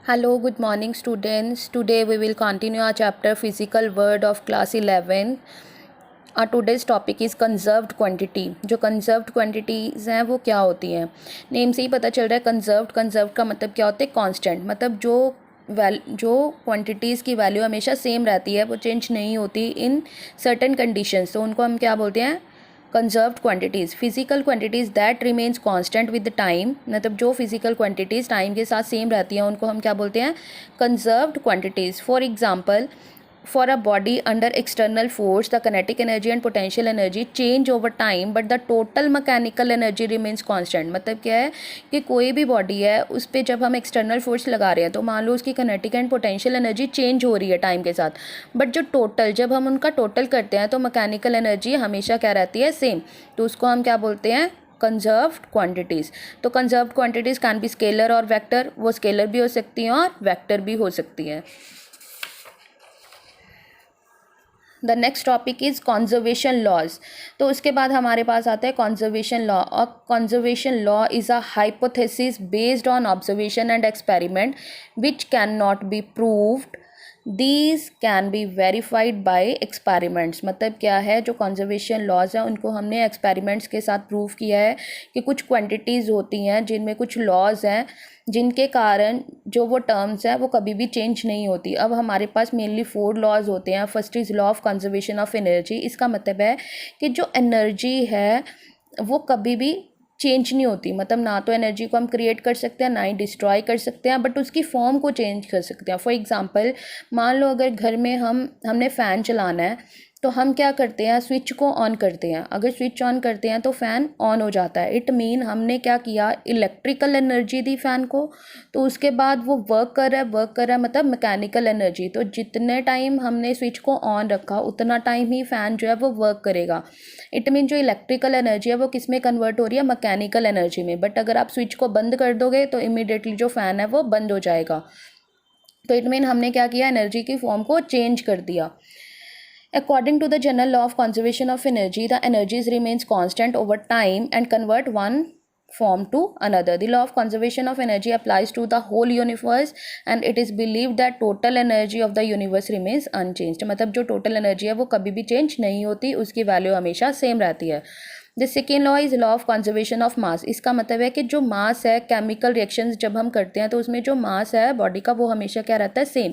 Hello, good morning students. Today we will continue our chapter Physical World of class 11. Our today's topic is conserved quantity. जो conserved quantities हैं वो क्या होती हैं? Name से ही पता चल रहा है conserved का मतलब क्या होता है? कांस्टेंट, मतलब जो क्वांटिटीज़ की वैल्यू हमेशा सेम रहती है, वो चेंज नहीं होती इन सर्टेन कंडीशंस, तो उनको हम क्या बोलते हैं? Conserved quantities. Physical quantities that remains constant with the time, मतलब जो फिजिकल क्वांटिटीज़ टाइम के साथ सेम रहती हैं उनको हम क्या बोलते हैं? Conserved quantities. For example, for a body under external force, the kinetic energy and potential energy change over time, but the total mechanical energy remains constant. मतलब क्या है कि कोई भी बॉडी है उस पर जब हम एक्सटर्नल फोर्स लगा रहे हैं तो मान लो उसकी kinetic and potential energy change हो रही है टाइम के साथ, बट जो टोटल जब हम उनका टोटल करते हैं तो मैकेनिकल एनर्जी हमेशा क्या रहती है? सेम. तो उसको हम क्या बोलते हैं? Conserved quantities. तो conserved quantities can be scalar और वेक्टर. वो स्केलर भी हो सकती हैं और वेक्टर भी हो सकती हैं. The next topic is conservation laws. तो उसके बाद हमारे पास आता है कॉन्जर्वेशन लॉ. और conservation law is a hypothesis based on observation and experiment which can not be proved. These can be verified by experiments. मतलब क्या है, जो कॉन्जर्वेशन लॉज हैं उनको हमने एक्सपेरिमेंट्स के साथ प्रूव किया है कि कुछ क्वांटिटीज़ होती हैं जिनमें कुछ लॉज हैं जिनके कारण जो वो टर्म्स है वो कभी भी चेंज नहीं होती. अब हमारे पास मेनली 4 लॉज होते हैं. First is law of conservation of energy. इसका मतलब है कि जो एनर्जी है वो कभी भी चेंज नहीं होती. मतलब ना तो एनर्जी को हम क्रिएट कर सकते हैं ना ही डिस्ट्रॉय कर सकते हैं, बट उसकी फॉर्म को चेंज कर सकते हैं. फॉर एग्जांपल, मान लो अगर घर में हमने फ़ैन चलाना है तो हम क्या करते हैं? स्विच को ऑन करते हैं. अगर स्विच ऑन करते हैं तो फ़ैन ऑन हो जाता है. इट मीन हमने क्या किया? इलेक्ट्रिकल एनर्जी दी फ़ैन को, तो उसके बाद वो वर्क कर रहा है मतलब मैकेनिकल एनर्जी. तो जितने टाइम हमने स्विच को ऑन रखा उतना टाइम ही फ़ैन जो है वो वर्क करेगा. इट मीन जो इलेक्ट्रिकल एनर्जी है वो किस में कन्वर्ट हो रही है? मैकेनिकल एनर्जी में. बट अगर आप स्विच को बंद कर दोगे तो इमीडिएटली जो फ़ैन है वो बंद हो जाएगा. तो इट मीन हमने क्या किया? एनर्जी की फॉर्म को चेंज कर दिया. According to the general law of conservation of energy, the energies remains constant over time and convert one form to another. The law of conservation of energy applies to the whole universe and it is believed that total energy of the universe remains unchanged. मतलब जो total energy है वो कभी भी change नहीं होती, उसकी value हमेशा सेम रहती है. The second law is law of conservation of mass. इसका मतलब है कि जो मास है, केमिकल रिएक्शंस जब हम करते हैं तो उसमें जो मास है बॉडी का वो हमेशा क्या रहता है? Same.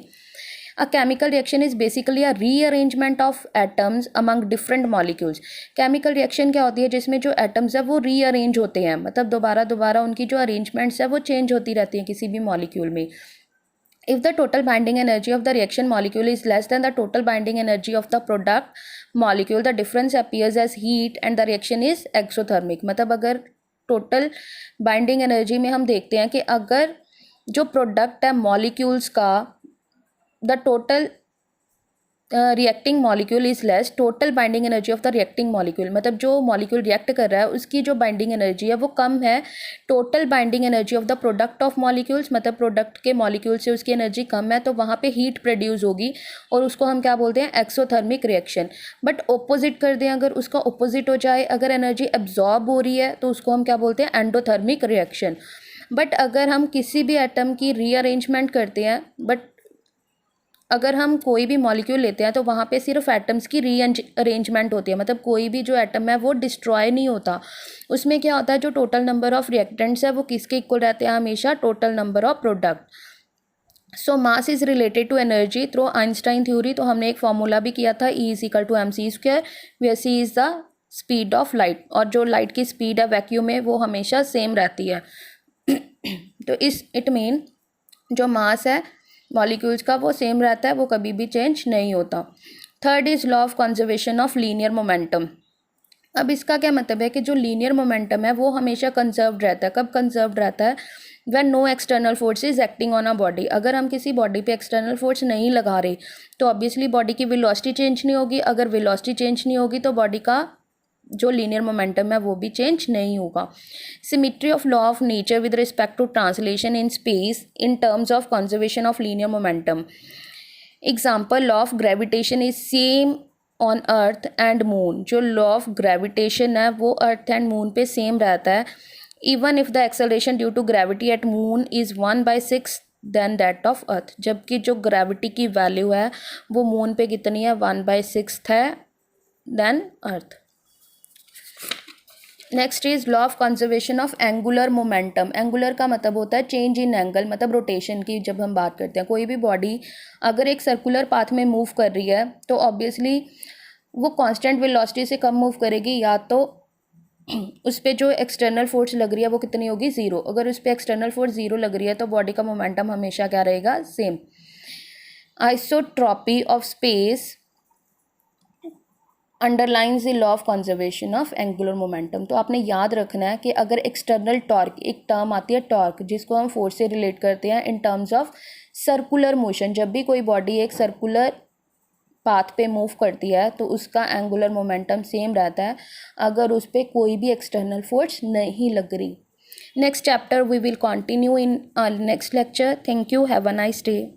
A chemical reaction is basically a rearrangement of atoms among different molecules. Chemical reaction क्या होती है? जिसमें जो atoms है वो rearrange होते हैं, मतलब दोबारा उनकी जो arrangements है वो change होती रहती हैं किसी भी molecule में. If the total binding energy of the reaction molecule is less than the total binding energy of the product molecule, the difference appears as heat and the reaction is exothermic. मतलब अगर total binding energy में हम देखते हैं कि अगर जो product है molecules का, the total reacting molecule is less, total binding energy of the reacting molecule, मतलब जो molecule react कर रहा है उसकी जो binding energy है वो कम है total binding energy of the product of molecules, मतलब product के molecule से उसकी energy कम है तो वहाँ पे heat produce होगी और उसको हम क्या बोलते हैं? exothermic reaction. बट opposite कर दें, अगर उसका opposite हो जाए, अगर energy absorb हो रही है तो उसको हम क्या बोलते हैं? endothermic reaction. बट अगर हम किसी भी एटम की रीअरेंजमेंट करते हैं, बट अगर हम कोई भी मॉलिक्यूल लेते हैं तो वहाँ पे सिर्फ एटम्स की रीअरेंजमेंट होती है, मतलब कोई भी जो एटम है वो डिस्ट्रॉय नहीं होता. उसमें क्या होता है? जो टोटल नंबर ऑफ रिएक्टेंट्स है वो किसके इक्वल रहते हैं? हमेशा total number of product. So mass is related to energy through Einstein theory. तो हमने एक फॉर्मूला भी किया था, E=mc², where c is the speed of light, और जो लाइट की स्पीड है वैक्यूम में वो हमेशा सेम रहती है. तो इट मीन जो मास है मॉलिक्यूल्स का वो सेम रहता है, वो कभी भी चेंज नहीं होता. Third is law of conservation of linear momentum. अब इसका क्या मतलब है कि जो लीनियर मोमेंटम है वो हमेशा कंजर्व्ड रहता है. कब कंजर्व्ड रहता है? When no external force is acting on a body. अगर हम किसी बॉडी पे एक्सटर्नल फोर्स नहीं लगा रहे तो ऑब्वियसली बॉडी की वेलोसिटी चेंज नहीं होगी. अगर वेलोसिटी चेंज नहीं होगी तो बॉडी का जो लीनियर मोमेंटम है वो भी चेंज नहीं होगा. Symmetry of law of nature with respect to translation in space in terms of conservation of linear momentum. Example, law of gravitation is same on earth and moon. जो law of gravitation है वो earth and moon पे same रहता है. Even if the acceleration due to gravity at moon is 1/6 than that of earth, जबकि जो gravity की value है वो मून पे कितनी है, 1/6 है than earth. Next is law of conservation of angular momentum. Angular का मतलब होता है चेंज इन एंगल, मतलब रोटेशन की जब हम बात करते हैं। कोई भी बॉडी अगर एक सर्कुलर पाथ में मूव कर रही है तो ऑब्वियसली वो कांस्टेंट वेलोसिटी से कम मूव करेगी, या तो उस पर जो एक्सटर्नल फोर्स लग रही है वो कितनी होगी, ज़ीरो। अगर उस पर एक्सटर्नल फोर्स ज़ीरो लग रही है तो बॉडी का मोमेंटम हमेशा क्या रहेगा, same. Isotropy of space underlines the law of conservation of angular momentum. तो आपने याद रखना है कि अगर एक्सटर्नल टॉर्क, एक टर्म आती है टॉर्क जिसको हम फोर्स से रिलेट करते हैं इन टर्म्स ऑफ सर्कुलर मोशन, जब भी कोई बॉडी एक सर्कुलर पाथ पे मूव करती है तो उसका एंगुलर मोमेंटम सेम रहता है अगर उस पर कोई भी एक्सटर्नल फोर्स नहीं लग रही। Next chapter we will continue in next lecture. Thank you, have a nice day.